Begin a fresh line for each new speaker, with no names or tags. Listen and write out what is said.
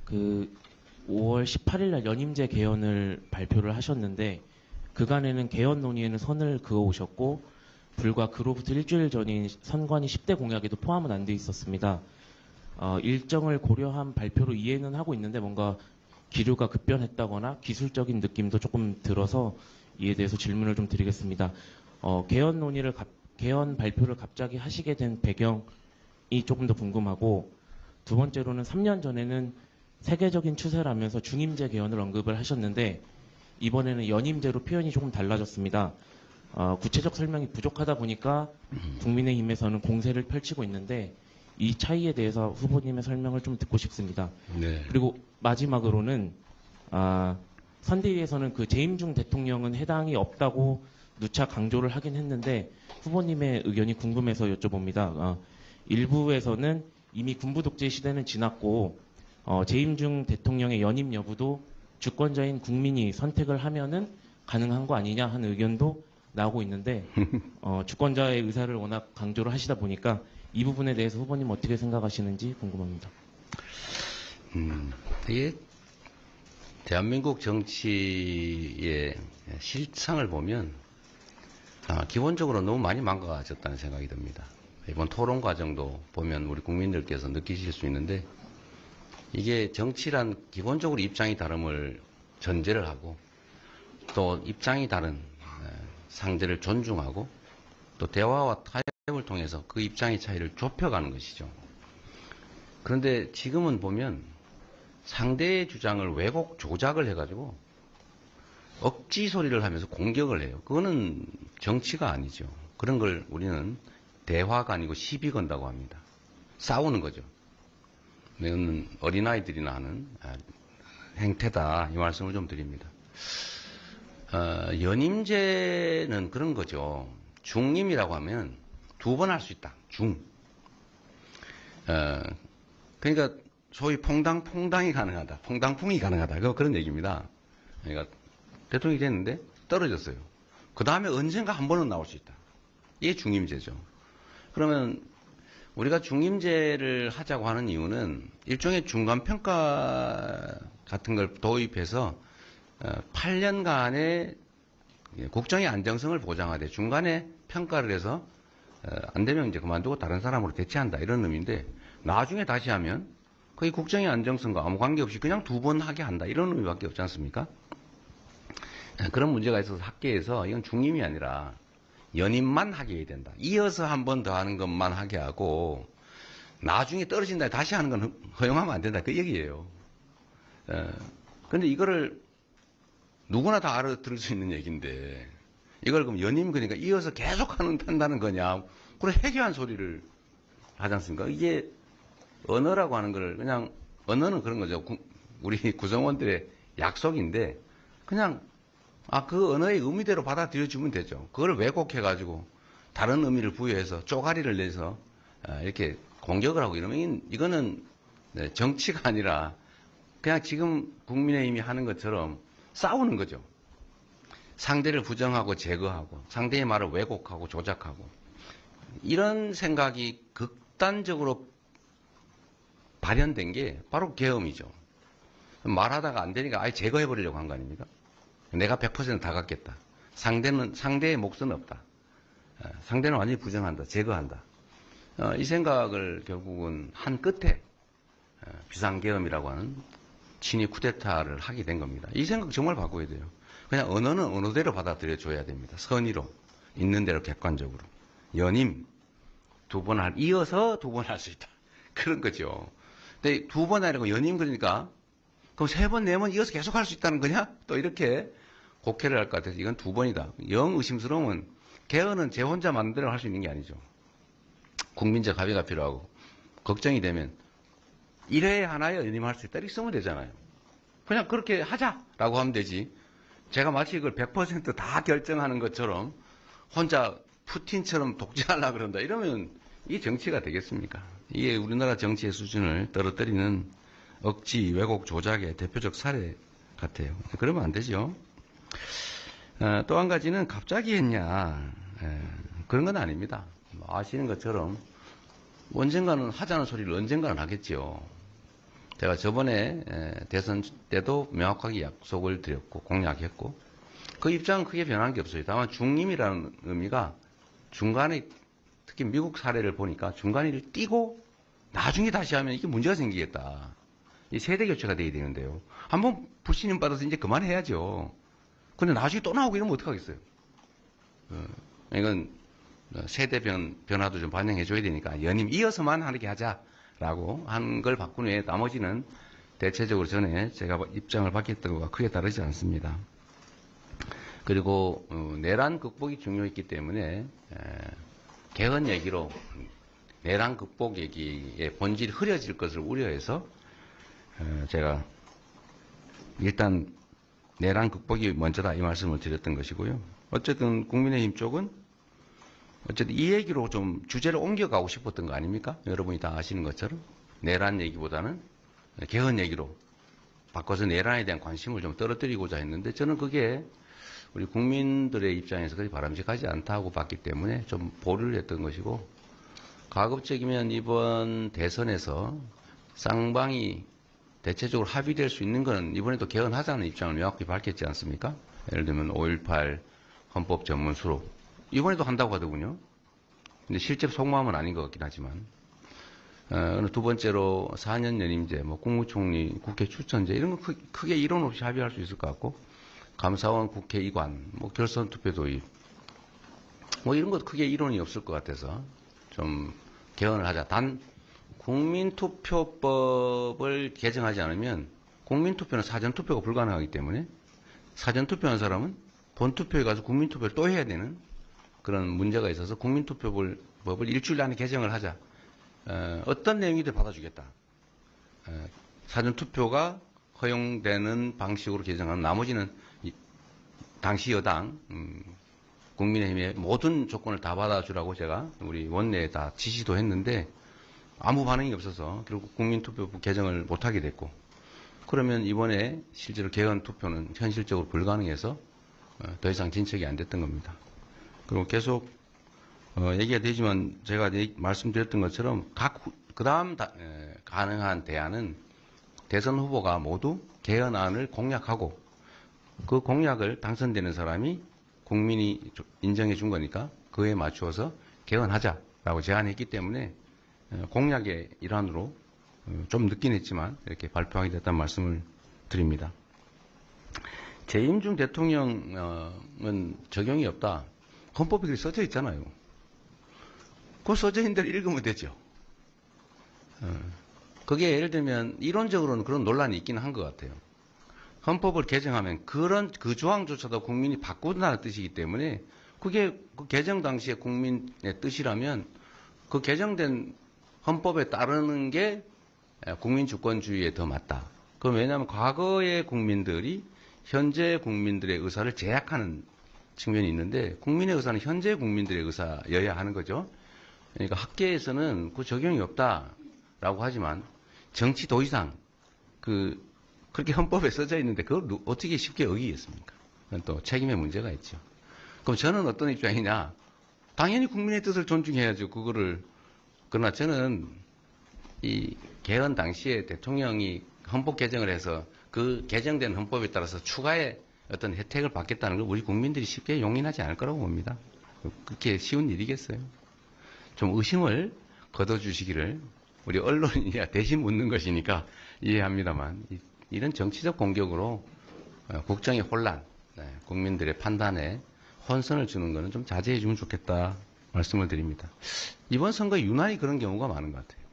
그 5월 18일 날 연임제 개헌을 발표를 하셨는데 그간에는 개헌 논의에는 선을 그어 오셨고 불과 그로부터 일주일 전인 선관위 10대 공약에도 포함은 안 돼 있었습니다. 일정을 고려한 발표로 이해는 하고 있는데 뭔가 기류가 급변했다거나 기술적인 느낌도 조금 들어서 이에 대해서 질문을 좀 드리겠습니다. 개헌 발표를 갑자기 하시게 된 배경이 조금 더 궁금하고, 두 번째로는 3년 전에는 세계적인 추세라면서 중임제 개헌을 언급을 하셨는데 이번에는 연임제로 표현이 조금 달라졌습니다. 구체적 설명이 부족하다 보니까 국민의힘에서는 공세를 펼치고 있는데 이 차이에 대해서 후보님의 설명을 좀 듣고 싶습니다.
네.
그리고 마지막으로는 선대위에서는 그 재임중 대통령은 해당이 없다고 누차 강조를 하긴 했는데 후보님의 의견이 궁금해서 여쭤봅니다. 일부에서는 이미 군부 독재 시대는 지났고 재임중 대통령의 연임 여부도 주권자인 국민이 선택을 하면은 가능한 거 아니냐 하는 의견도 나오고 있는데 주권자의 의사를 워낙 강조를 하시다 보니까 이 부분에 대해서 후보님 어떻게 생각하시는지 궁금합니다.
이게 대한민국 정치의 실상을 보면 기본적으로 너무 많이 망가졌다는 생각이 듭니다. 이번 토론 과정도 보면 우리 국민들께서 느끼실 수 있는데 이게 정치란 기본적으로 입장이 다름을 전제를 하고 또 입장이 다른 상대를 존중하고 또 대화와 타협을 통해서 그 입장의 차이를 좁혀가는 것이죠. 그런데 지금은 보면 상대의 주장을 왜곡 조작을 해가지고 억지 소리를 하면서 공격을 해요. 그거는 정치가 아니죠. 그런 걸 우리는 대화가 아니고 시비 건다고 합니다. 싸우는 거죠. 이건 어린아이들이나 하는 행태다, 이 말씀을 좀 드립니다. 연임제는 그런 거죠. 중임이라고 하면 2번 할 수 있다. 그러니까 소위 퐁당퐁당이 가능하다. 퐁당풍이 가능하다. 그런 얘기입니다. 그러니까 대통령이 됐는데 떨어졌어요. 그 다음에 언젠가 한 번은 나올 수 있다. 이게 중임제죠. 그러면 우리가 중임제를 하자고 하는 이유는 일종의 중간평가 같은 걸 도입해서 8년간의 국정의 안정성을 보장하되 중간에 평가를 해서 안 되면 이제 그만두고 다른 사람으로 대체한다, 이런 의미인데 나중에 다시 하면 거의 국정의 안정성과 아무 관계없이 그냥 2번 하게 한다, 이런 의미밖에 없지 않습니까? 그런 문제가 있어서 학계에서 이건 중임이 아니라 연임만 하게 해야 된다. 이어서 한 번 더 하는 것만 하게 하고 나중에 떨어진다 다시 하는 건 허용하면 안 된다, 그 얘기예요. 근데 이거를 누구나 다 알아들을 수 있는 얘기인데 이걸 그럼 연임, 그러니까 이어서 계속 한다는 거냐, 그런 해괴한 소리를 하지 않습니까? 이게 언어라고 하는 걸 그냥, 언어는 그런 거죠. 우리 구성원들의 약속인데 그냥 그 언어의 의미대로 받아들여주면 되죠. 그걸 왜곡해가지고 다른 의미를 부여해서 쪼가리를 내서 이렇게 공격을 하고 이러면 이거는 정치가 아니라 그냥 지금 국민의힘이 하는 것처럼 싸우는 거죠. 상대를 부정하고 제거하고 상대의 말을 왜곡하고 조작하고, 이런 생각이 극단적으로 발현된 게 바로 계엄이죠. 말하다가 안 되니까 아예 제거해버리려고 한 거 아닙니까? 내가 100% 다 갖겠다. 상대의 몫은 없다. 상대는 완전히 부정한다, 제거한다. 이 생각을 결국은 한 끝에 비상계엄이라고 하는 친위 쿠데타를 하게 된 겁니다. 이 생각 정말 바꿔야 돼요. 그냥 언어는 언어대로 받아들여줘야 됩니다. 선의로, 있는 대로 객관적으로. 연임, 이어서 2번 할 수 있다. 그런 거죠. 근데 2번 하려고 연임, 그러니까 그럼 3번, 4번 이어서 계속 할 수 있다는 거냐? 또 이렇게 곡해를 할 것 같아서 이건 2번이다. 영 의심스러우면 개헌은 제 혼자 마음대로 할 수 있는 게 아니죠. 국민적 합의가 필요하고, 걱정이 되면 1회에 하나에 연임할 수 있다, 이렇게 쓰면 되잖아요. 그냥 그렇게 하자라고 하면 되지. 제가 마치 이걸 100% 결정하는 것처럼 혼자 푸틴처럼 독재하려고 그런다, 이러면 이게 정치가 되겠습니까? 이게 우리나라 정치의 수준을 떨어뜨리는 억지, 왜곡, 조작의 대표적 사례 같아요. 그러면 안 되죠. 또 한 가지는 갑자기 했냐, 그런 건 아닙니다. 아시는 것처럼 언젠가는 하자는 소리를 언젠가는 하겠죠. 제가 저번에 대선 때도 명확하게 약속을 드렸고 공약했고 그 입장은 크게 변한 게 없어요. 다만 중임이라는 의미가 중간에 특히 미국 사례를 보니까 중간에 띄고 나중에 다시 하면 이게 문제가 생기겠다. 이 세대 교체가 돼야 되는데요. 한번 불신임 받아서 이제 그만해야죠. 근데 나중에 또 나오고 이러면 어떡하겠어요. 이건 세대 변화도 좀 반영해 줘야 되니까 연임 이어서만 하게 하자라고 한 걸 바꾼 후에 나머지는 대체적으로 전에 제가 입장을 밝혔던 것과 크게 다르지 않습니다. 그리고 내란 극복이 중요했기 때문에 개헌 얘기로 내란 극복 얘기의 본질이 흐려질 것을 우려해서 제가 일단 내란 극복이 먼저다 이 말씀을 드렸던 것이고요. 어쨌든 국민의힘 쪽은 어쨌든 이 얘기로 좀 주제를 옮겨가고 싶었던 거 아닙니까? 여러분이 다 아시는 것처럼 내란 얘기보다는 개헌 얘기로 바꿔서 내란에 대한 관심을 좀 떨어뜨리고자 했는데 저는 그게 우리 국민들의 입장에서 그리 바람직하지 않다고 봤기 때문에 좀 보류를 했던 것이고 가급적이면 이번 대선에서 쌍방이 대체적으로 합의될 수 있는 것은 이번에도 개헌하자는 입장을 명확히 밝혔지 않습니까? 예를 들면 5.18 헌법 전문 수록 이번에도 한다고 하더군요. 근데 실제 속마음은 아닌 것 같긴 하지만 두 번째로 4년 연임제, 뭐 국무총리, 국회 추천제 이런 거 크게 이론 없이 합의할 수 있을 것 같고 감사원 국회 이관, 뭐 결선 투표 도입 뭐 이런 것 크게 이론이 없을 것 같아서 좀 개헌을 하자. 단 국민투표법을 개정하지 않으면 국민투표는 사전투표가 불가능하기 때문에 사전투표한 사람은 본투표에 가서 국민투표를 또 해야 되는 그런 문제가 있어서 국민투표법을 일주일 안에 개정을 하자. 어떤 내용이든 받아주겠다. 사전투표가 허용되는 방식으로 개정하는 나머지는 당시 여당 국민의힘의 모든 조건을 다 받아주라고 제가 우리 원내에 다 지시도 했는데 아무 반응이 없어서 결국 국민투표법 개정을 못하게 됐고 그러면 이번에 실제로 개헌 투표는 현실적으로 불가능해서 더 이상 진척이 안 됐던 겁니다. 그리고 계속 얘기가 되지만 제가 말씀드렸던 것처럼 그 다음 가능한 대안은 대선 후보가 모두 개헌안을 공약하고 그 공약을 당선되는 사람이 국민이 인정해 준 거니까 그에 맞추어서 개헌하자라고 제안했기 때문에 공약의 일환으로 좀 늦긴 했지만 이렇게 발표하게 됐다는 말씀을 드립니다. 재임 중 대통령은 적용이 없다. 헌법에 그렇게 써져 있잖아요. 그 써져 있는 대로 읽으면 되죠. 그게 예를 들면 이론적으로는 그런 논란이 있긴 한 것 같아요. 헌법을 개정하면 그 조항조차도 국민이 바꾼다는 뜻이기 때문에 그게 그 개정 당시에 국민의 뜻이라면 그 개정된 헌법에 따르는 게 국민주권주의에 더 맞다. 그럼 왜냐하면 과거의 국민들이 현재 국민들의 의사를 제약하는 측면이 있는데 국민의 의사는 현재 국민들의 의사여야 하는 거죠. 그러니까 학계에서는 그 적용이 없다라고 하지만 정치 도의상 그렇게 헌법에 써져 있는데 그걸 어떻게 쉽게 어기겠습니까? 그건 또 책임의 문제가 있죠. 그럼 저는 어떤 입장이냐? 당연히 국민의 뜻을 존중해야죠. 그러나 저는 이 개헌 당시에 대통령이 헌법 개정을 해서 그 개정된 헌법에 따라서 추가의 어떤 혜택을 받겠다는 걸 우리 국민들이 쉽게 용인하지 않을 거라고 봅니다. 그렇게 쉬운 일이겠어요? 좀 의심을 걷어주시기를 우리 언론이야 대신 묻는 것이니까 이해합니다만 이런 정치적 공격으로 국정의 혼란, 국민들의 판단에 혼선을 주는 것은 좀 자제해 주면 좋겠다 말씀을 드립니다. 이번 선거에 유난히 그런 경우가 많은 것 같아요.